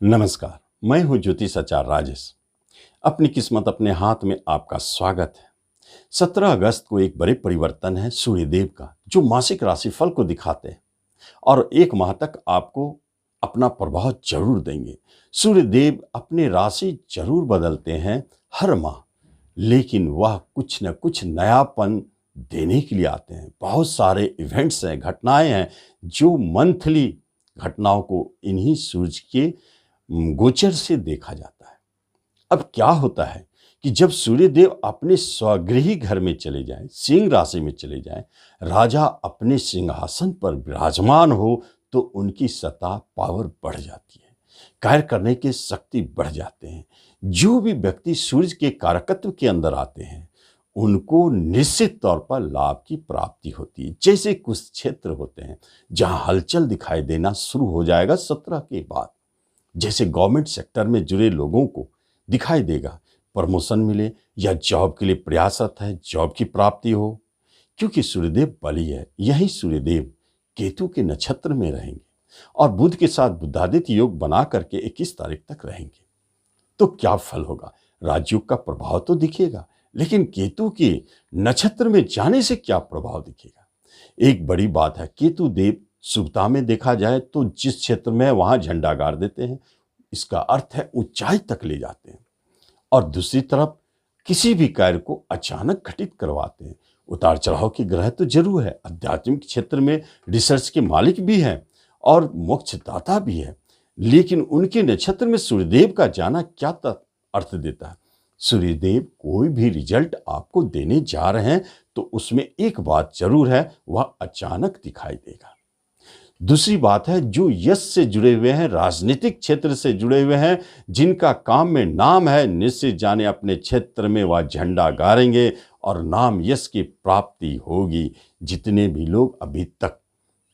नमस्कार। मैं हूं ज्योतिष आचार्य राजेश। अपनी किस्मत अपने हाथ में आपका स्वागत है। 17 अगस्त को एक बड़े परिवर्तन है सूर्यदेव का, जो मासिक राशिफल को दिखाते हैं और एक माह तक आपको अपना प्रभाव जरूर देंगे। सूर्यदेव अपने राशि जरूर बदलते हैं हर माह, लेकिन वह कुछ न कुछ नयापन देने के लिए आते हैं। बहुत सारे इवेंट्स हैं, घटनाएं हैं, जो मंथली घटनाओं को इन्हीं सूर्य के गोचर से देखा जाता है। अब क्या होता है कि जब सूर्यदेव अपने स्वगृही घर में चले जाएं, सिंह राशि में चले जाएं, राजा अपने सिंहासन पर विराजमान हो, तो उनकी सत्ता पावर बढ़ जाती है, कार्य करने की शक्ति बढ़ जाते हैं। जो भी व्यक्ति सूर्य के कारकत्व के अंदर आते हैं, उनको निश्चित तौर पर लाभ की प्राप्ति होती है। जैसे कुछ क्षेत्र होते हैं जहां हलचल दिखाई देना शुरू हो जाएगा 17 के बाद। जैसे गवर्नमेंट सेक्टर में जुड़े लोगों को दिखाई देगा प्रमोशन मिले, या जॉब के लिए प्रयासरत है, जॉब की प्राप्ति हो, क्योंकि सूर्यदेव बली है। यही सूर्यदेव केतु के नक्षत्र में रहेंगे और बुध के साथ बुधादित्य योग बना करके 21 तारीख तक रहेंगे। तो क्या फल होगा? राजयोग का प्रभाव तो दिखेगा, लेकिन केतु के नक्षत्र में जाने से क्या प्रभाव दिखेगा? एक बड़ी बात है, केतु देव शुभता में देखा जाए तो जिस क्षेत्र में वहां झंडा गाड़ देते हैं, इसका अर्थ है ऊंचाई तक ले जाते हैं। और दूसरी तरफ किसी भी कार्य को अचानक घटित करवाते हैं। उतार चढ़ाव के ग्रह तो जरूर है। आध्यात्मिक क्षेत्र में रिसर्च के मालिक भी हैं और मोक्षदाता भी है, लेकिन उनके नक्षत्र में सूर्यदेव का जाना क्या अर्थ देता है? सूर्यदेव कोई भी रिजल्ट आपको देने जा रहे हैं तो उसमें एक बात जरूर है, वह अचानक दिखाई देगा। दूसरी बात है, जो यश से जुड़े हुए हैं, राजनीतिक क्षेत्र से जुड़े हुए हैं, जिनका काम में नाम है, निश्चित जाने अपने क्षेत्र में वह झंडा गाड़ेंगे और नाम यश की प्राप्ति होगी। जितने भी लोग अभी तक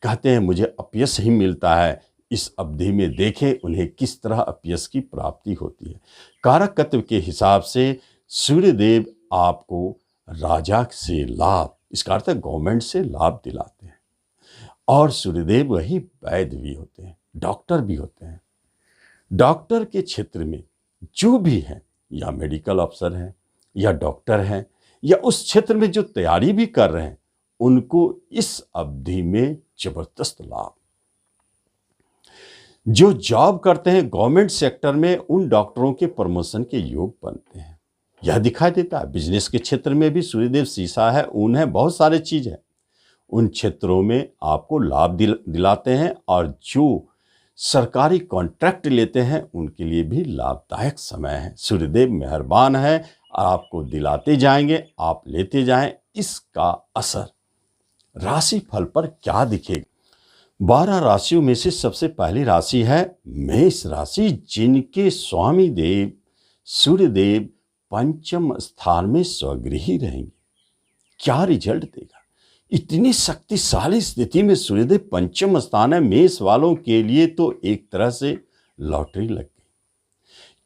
कहते हैं मुझे अपयश ही मिलता है, इस अवधि में देखें उन्हें किस तरह अपयश की प्राप्ति होती है। कारकत्व के हिसाब से सूर्यदेव आपको राजा से लाभ, इसका अर्थ है गवर्नमेंट से लाभ दिलाते हैं। और सूर्यदेव वही वैद्य भी होते हैं, डॉक्टर भी होते हैं। डॉक्टर के क्षेत्र में जो भी है, या मेडिकल अफसर हैं, या डॉक्टर हैं, या उस क्षेत्र में जो तैयारी भी कर रहे हैं, उनको इस अवधि में जबरदस्त लाभ। जो जॉब करते हैं गवर्नमेंट सेक्टर में, उन डॉक्टरों के प्रमोशन के योग बनते हैं, यह दिखाई देता है। बिजनेस के क्षेत्र में भी सूर्यदेव शीशा है, ऊन है, बहुत सारे चीज है। उन क्षेत्रों में आपको लाभ दिलाते हैं, और जो सरकारी कॉन्ट्रैक्ट लेते हैं उनके लिए भी लाभदायक समय है। सूर्यदेव मेहरबान है, आपको दिलाते जाएंगे, आप लेते जाएं। इसका असर राशि फल पर क्या दिखेगा? 12 राशियों में से सबसे पहली राशि है मेष राशि, जिनके स्वामी देव सूर्यदेव पंचम स्थान में स्वगृही रहेंगे। क्या रिजल्ट देगा? इतनी शक्तिशाली स्थिति में सूर्यदेव पंचम स्थान है, मेष वालों के लिए तो एक तरह से लॉटरी लग गई,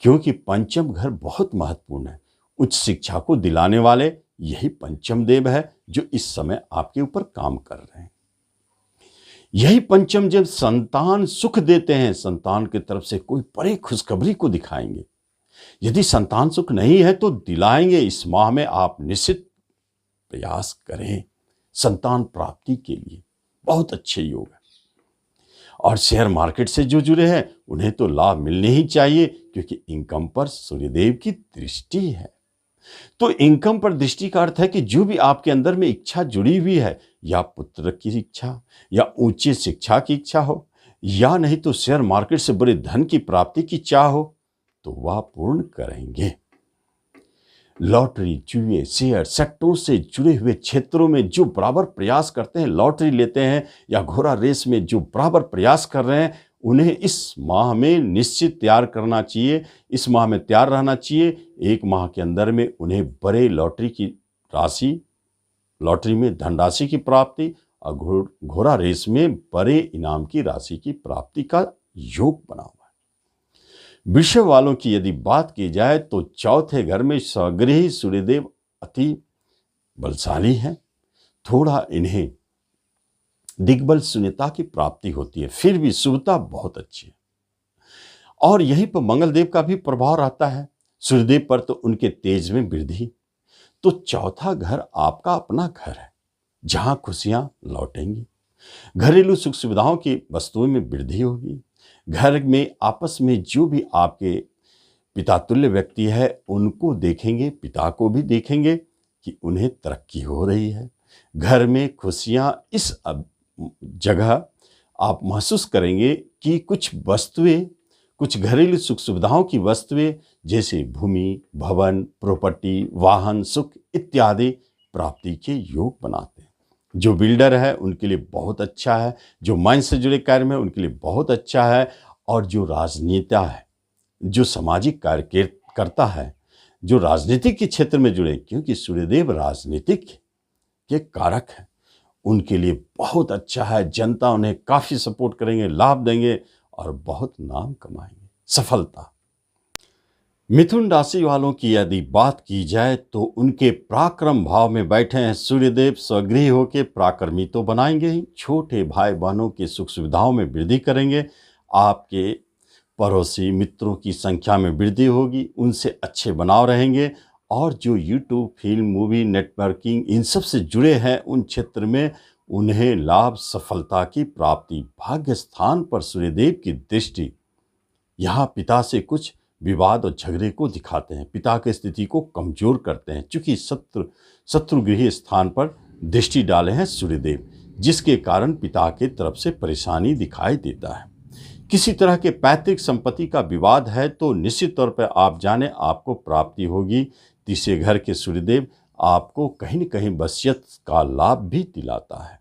क्योंकि पंचम घर बहुत महत्वपूर्ण है। उच्च शिक्षा को दिलाने वाले यही पंचम देव है, जो इस समय आपके ऊपर काम कर रहे हैं। यही पंचम जब संतान सुख देते हैं, संतान की तरफ से कोई बड़ी खुशखबरी को दिखाएंगे। यदि संतान सुख नहीं है तो दिलाएंगे। इस माह में आप निश्चित प्रयास करें संतान प्राप्ति के लिए, बहुत अच्छे योग है। और शेयर मार्केट से जो जुड़े हैं उन्हें तो लाभ मिलने ही चाहिए, क्योंकि इनकम पर सूर्यदेव की दृष्टि है। तो इनकम पर दृष्टि का अर्थ है कि जो भी आपके अंदर में इच्छा जुड़ी हुई है, या पुत्र की इच्छा, या ऊंची शिक्षा की इच्छा हो, या नहीं तो शेयर मार्केट से बड़े धन की प्राप्ति की चाह हो, तो वह पूर्ण करेंगे। लॉटरी, जुए, शेयर, सेक्टरों से जुड़े हुए क्षेत्रों में जो बराबर प्रयास करते हैं, लॉटरी लेते हैं, या घोड़ा रेस में जो बराबर प्रयास कर रहे हैं, उन्हें इस माह में निश्चित तैयार करना चाहिए। इस माह में तैयार रहना चाहिए। एक माह के अंदर में उन्हें बड़े लॉटरी की राशि, लॉटरी में धनराशि की प्राप्ति, और घोड़ा रेस में बड़े इनाम की राशि की प्राप्ति का योग बना हुआ है। विषय वालों की यदि बात की जाए तो चौथे घर में स्वगृही सूर्यदेव अति बलशाली है। थोड़ा इन्हें दिग्बल शून्यता की प्राप्ति होती है, फिर भी शुभता बहुत अच्छी है। और यहीं पर मंगल देव का भी प्रभाव रहता है सूर्यदेव पर, तो उनके तेज में वृद्धि। तो चौथा घर आपका अपना घर है, जहां खुशियां लौटेंगी, घरेलू सुख सुविधाओं की वस्तुओं में वृद्धि होगी। घर में आपस में जो भी आपके पिता तुल्य व्यक्ति है उनको देखेंगे, पिता को भी देखेंगे कि उन्हें तरक्की हो रही है। घर में खुशियां इस जगह आप महसूस करेंगे कि कुछ वस्तुएं, कुछ घरेलू सुख सुविधाओं की वस्तुएं जैसे भूमि, भवन, प्रॉपर्टी, वाहन, सुख इत्यादि प्राप्ति के योग बनाते हैं। जो बिल्डर है उनके लिए बहुत अच्छा है, जो माइन से जुड़े कार्य में उनके लिए बहुत अच्छा है, और जो राजनेता है, जो सामाजिक कार्य करता है, जो राजनीतिक के क्षेत्र में जुड़े, क्योंकि सूर्यदेव राजनीतिक के कारक हैं, उनके लिए बहुत अच्छा है। जनता उन्हें काफी सपोर्ट करेंगे, लाभ देंगे और बहुत नाम कमाएंगे, सफलता। मिथुन राशि वालों की यदि बात की जाए तो उनके पराक्रम भाव में बैठे हैं सूर्यदेव, स्वगृह होकर पराक्रमी तो बनाएंगे ही, छोटे भाई बहनों के सुख सुविधाओं में वृद्धि करेंगे। आपके पड़ोसी मित्रों की संख्या में वृद्धि होगी, उनसे अच्छे बनाव रहेंगे। और जो यूट्यूब, फिल्म, मूवी, नेटवर्किंग इन सब से जुड़े हैं उन क्षेत्र में उन्हें लाभ, सफलता की प्राप्ति। भाग्य स्थान पर सूर्यदेव की दृष्टि यहाँ पिता से कुछ विवाद और झगड़े को दिखाते हैं, पिता की स्थिति को कमजोर करते हैं, चूंकि शत्रुगृह स्थान पर दृष्टि डाले हैं सूर्यदेव, जिसके कारण पिता की तरफ से परेशानी दिखाई देता है। किसी तरह के पैतृक संपत्ति का विवाद है तो निश्चित तौर पर आप जाने आपको प्राप्ति होगी। तीसरे घर के सूर्यदेव आपको कहीं न कहीं वसीयत का लाभ भी दिलाता है।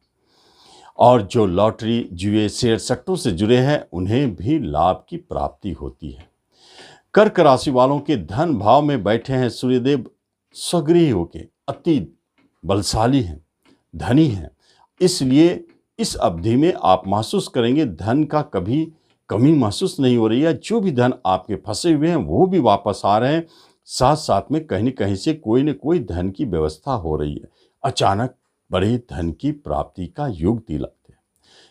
और जो लॉटरी, जुए, शेयर, सट्टों से जुड़े हैं उन्हें भी लाभ की प्राप्ति होती है। कर्क राशि वालों के धन भाव में बैठे हैं सूर्यदेव, स्वगृह होके अति बलशाली हैं, धनी हैं, इसलिए इस अवधि में आप महसूस करेंगे धन का कभी कमी महसूस नहीं हो रही है। जो भी धन आपके फंसे हुए हैं वो भी वापस आ रहे हैं, साथ साथ में कहीं न कहीं से कोई न कोई धन की व्यवस्था हो रही है। अचानक बड़े धन की प्राप्ति का योग दिलाते हैं।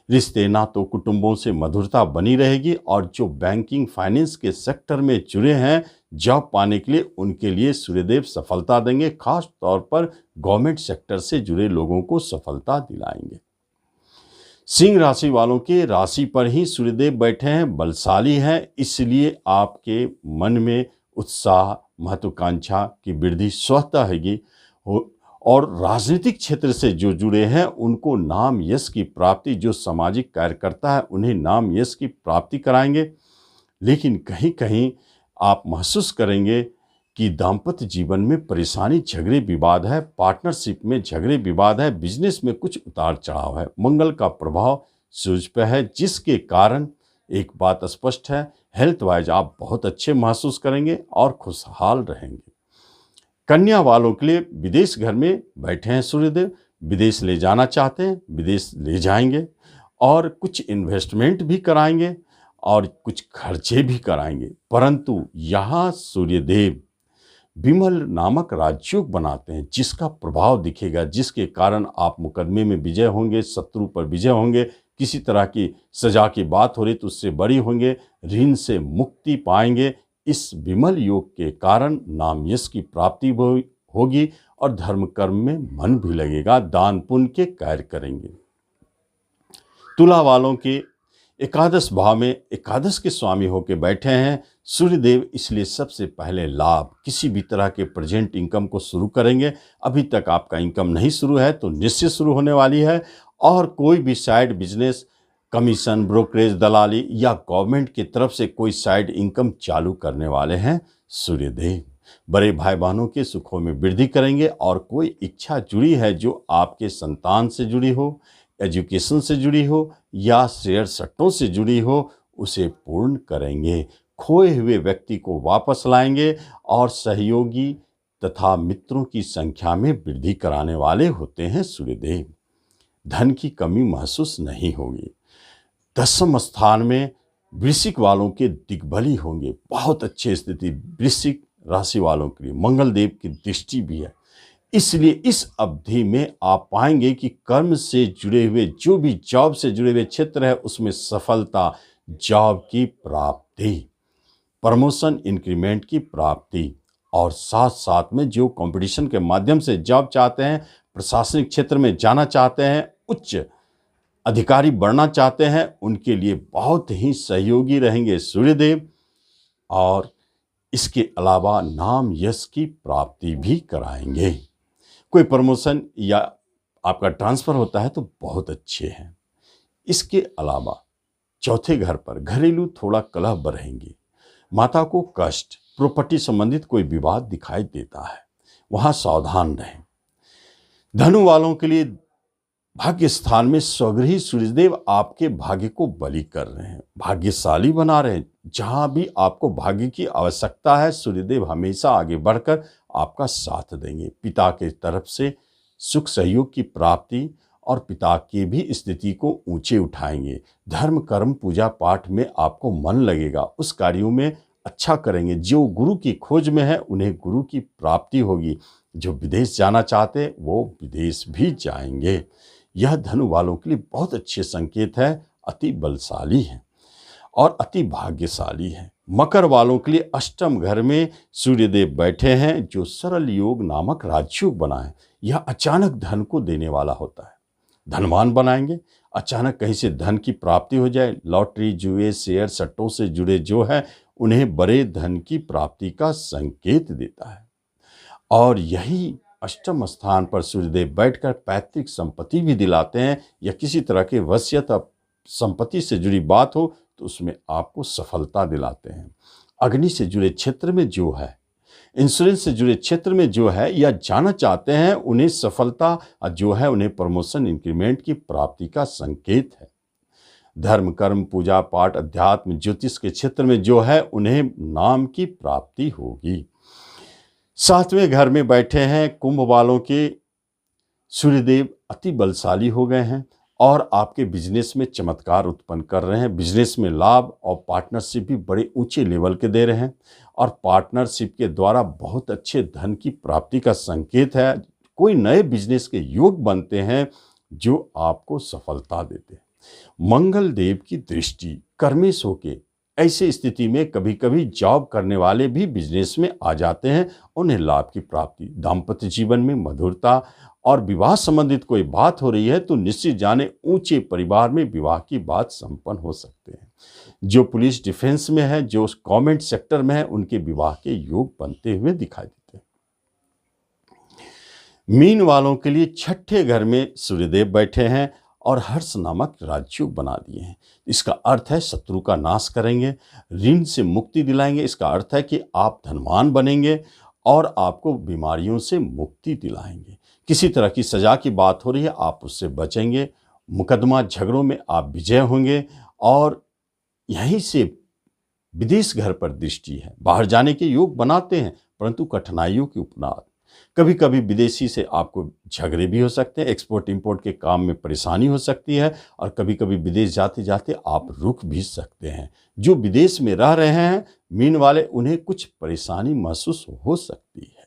रिश्ते, नातों, कुटुंबों से मधुरता बनी रहेगी। और जो बैंकिंग, फाइनेंस के सेक्टर में जुड़े हैं, जॉब पाने के लिए उनके लिए सूर्यदेव सफलता देंगे। खास तौर पर गवर्नमेंट सेक्टर से जुड़े लोगों को सफलता दिलाएंगे। सिंह राशि वालों के राशि पर ही सूर्यदेव बैठे हैं, बलशाली हैं, इसलिए आपके मन में उत्साह, महत्वाकांक्षा की वृद्धि स्वतः होगी। और राजनीतिक क्षेत्र से जो जुड़े हैं उनको नाम यश की प्राप्ति, जो सामाजिक कार्य करता है उन्हें नाम यश की प्राप्ति कराएंगे। लेकिन कहीं कहीं आप महसूस करेंगे कि दाम्पत्य जीवन में परेशानी, झगड़े विवाद है, पार्टनरशिप में झगड़े विवाद है, बिजनेस में कुछ उतार चढ़ाव है। मंगल का प्रभाव सूर्य पर है, जिसके कारण एक बात स्पष्ट है, हेल्थ वाइज आप बहुत अच्छे महसूस करेंगे और खुशहाल रहेंगे। कन्या वालों के लिए विदेश घर में बैठे हैं सूर्यदेव, विदेश ले जाना चाहते हैं, विदेश ले जाएंगे और कुछ इन्वेस्टमेंट भी कराएंगे और कुछ खर्चे भी कराएंगे। परंतु यहाँ सूर्यदेव विमल नामक राजयोग बनाते हैं, जिसका प्रभाव दिखेगा, जिसके कारण आप मुकदमे में विजय होंगे, शत्रु पर विजय होंगे, किसी तरह की सजा की बात हो रही तो उससे बरी होंगे, ऋण से मुक्ति पाएंगे। इस विमल योग के कारण नाम यश की प्राप्ति होगी और धर्म कर्म में मन भी लगेगा, दान पुण्य के कार्य करेंगे। तुला वालों के एकादश भाव में एकादश के स्वामी होकर बैठे हैं सूर्यदेव, इसलिए सबसे पहले लाभ, किसी भी तरह के प्रेजेंट इनकम को शुरू करेंगे। अभी तक आपका इनकम नहीं शुरू है तो निश्चित शुरू होने वाली है। और कोई भी साइड बिजनेस, कमीशन, ब्रोकरेज, दलाली या गवर्नमेंट की तरफ से कोई साइड इनकम चालू करने वाले हैं सूर्यदेव। बड़े भाई बहनों के सुखों में वृद्धि करेंगे। और कोई इच्छा जुड़ी है जो आपके संतान से जुड़ी हो, एजुकेशन से जुड़ी हो या शेयर सट्टों से जुड़ी हो, उसे पूर्ण करेंगे। खोए हुए व्यक्ति को वापस लाएंगे और सहयोगी तथा मित्रों की संख्या में वृद्धि कराने वाले होते हैं सूर्यदेव। धन की कमी महसूस नहीं होगी। दसम स्थान में वृश्चिक वालों के दिग्बली होंगे, बहुत अच्छी स्थिति वृश्चिक राशि वालों के लिए, मंगल देव की दृष्टि भी है। इसलिए इस अवधि में आप पाएंगे कि कर्म से जुड़े हुए, जो भी जॉब से जुड़े हुए क्षेत्र है उसमें सफलता, जॉब की प्राप्ति। प्रमोशन इंक्रीमेंट की प्राप्ति, और साथ साथ में जो कंपटीशन के माध्यम से जॉब चाहते हैं, प्रशासनिक क्षेत्र में जाना चाहते हैं, उच्च अधिकारी बनना चाहते हैं, उनके लिए बहुत ही सहयोगी रहेंगे सूर्यदेव। और इसके अलावा नाम यश की प्राप्ति भी कराएंगे। कोई प्रमोशन या आपका ट्रांसफ़र होता है तो बहुत अच्छे हैं। इसके अलावा चौथे घर पर घरेलू थोड़ा कलह बढ़ेंगे, माता को कष्ट, प्रॉपर्टी संबंधित कोई विवाद दिखाई देता है, वहां सावधान रहें। धनु वालों के लिए भाग्य स्थान में स्वगृही सूर्यदेव आपके भाग्य को बलि कर रहे हैं, भाग्यशाली बना रहे हैं। जहां भी आपको भाग्य की आवश्यकता है, सूर्यदेव हमेशा आगे बढ़कर आपका साथ देंगे। पिता के तरफ से सुख सहयोग की प्राप्ति और पिता की भी स्थिति को ऊंचे उठाएंगे। धर्म कर्म पूजा पाठ में आपको मन लगेगा, उस कार्यों में अच्छा करेंगे। जो गुरु की खोज में है उन्हें गुरु की प्राप्ति होगी। जो विदेश जाना चाहते हैं वो विदेश भी जाएंगे। यह धनु वालों के लिए बहुत अच्छे संकेत है, अति बलशाली है और अति भाग्यशाली है। मकर वालों के लिए अष्टम घर में सूर्यदेव बैठे हैं, जो सरल योग नामक राजयोग बना है। यह अचानक धन को देने वाला होता है, धनवान बनाएंगे। अचानक कहीं से धन की प्राप्ति हो जाए, लॉटरी, जुए, शेयर, सट्टों से जुड़े जो है उन्हें बड़े धन की प्राप्ति का संकेत देता है। और यही अष्टम स्थान पर सूर्यदेव बैठकर पैतृक संपत्ति भी दिलाते हैं, या किसी तरह के वसीयत संपत्ति से जुड़ी बात हो तो उसमें आपको सफलता दिलाते हैं। अग्नि से जुड़े क्षेत्र में जो है, इंश्योरेंस से जुड़े क्षेत्र में जो है या जाना चाहते हैं, उन्हें सफलता जो है, उन्हें प्रमोशन इंक्रीमेंट की प्राप्ति का संकेत है। धर्म कर्म पूजा पाठ अध्यात्म ज्योतिष के क्षेत्र में जो है, उन्हें नाम की प्राप्ति होगी। सातवें घर में बैठे हैं कुंभ वालों के सूर्यदेव अति बलशाली हो गए हैं और आपके बिजनेस में चमत्कार उत्पन्न कर रहे हैं। बिजनेस में लाभ और पार्टनरशिप भी बड़े ऊंचे लेवल के दे रहे हैं, और पार्टनरशिप के द्वारा बहुत अच्छे धन की प्राप्ति का संकेत है। कोई नए बिजनेस के योग बनते हैं जो आपको सफलता देते हैं। मंगल देव की दृष्टि कर्मेश होके ऐसे स्थिति में कभी कभी जॉब करने वाले भी बिजनेस में आ जाते हैं, उन्हें लाभ की प्राप्ति। दाम्पत्य जीवन में मधुरता और विवाह संबंधित कोई बात हो रही है तो निश्चित जाने ऊंचे परिवार में विवाह की बात संपन्न हो सकते हैं। जो पुलिस डिफेंस में है, जो गवर्नमेंट सेक्टर में है, उनके विवाह के योग बनते हुए दिखाई देते हैं। मीन वालों के लिए छठे घर में सूर्यदेव बैठे हैं और हर्ष नामक राजयोग बना दिए हैं। इसका अर्थ है शत्रु का नाश करेंगे, ऋण से मुक्ति दिलाएंगे। इसका अर्थ है कि आप धनवान बनेंगे और आपको बीमारियों से मुक्ति दिलाएंगे। किसी तरह की सजा की बात हो रही है, आप उससे बचेंगे। मुकदमा झगड़ों में आप विजय होंगे। और यहीं से विदेश घर पर दृष्टि है, बाहर जाने के योग बनाते हैं, परंतु कठिनाइयों की उपनाद। कभी कभी विदेशी से आपको झगड़े भी हो सकते हैं, एक्सपोर्ट इंपोर्ट के काम में परेशानी हो सकती है, और कभी कभी विदेश जाते जाते आप रुक भी सकते हैं। जो विदेश में रह रहे हैं मीन वाले, उन्हें कुछ परेशानी महसूस हो सकती है,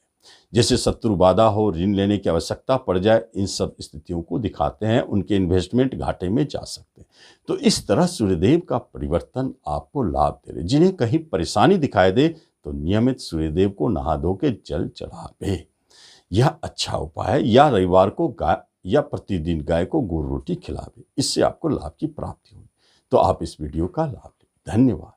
जैसे शत्रु बाधा हो, ऋण लेने की आवश्यकता पड़ जाए। इन सब स्थितियों को दिखाते हैं, उनके इन्वेस्टमेंट घाटे में जा सकते हैं। तो इस तरह सूर्यदेव का परिवर्तन आपको लाभ दे रहे। जिन्हें कहीं परेशानी दिखाई दे तो नियमित सूर्यदेव को नहा धो के जल चढ़ावे, यह अच्छा उपाय है। या रविवार को गाय या प्रतिदिन गाय को गुड़ रोटी खिलावे, इससे आपको लाभ की प्राप्ति होगी। तो आप इस वीडियो का लाभ लें। धन्यवाद।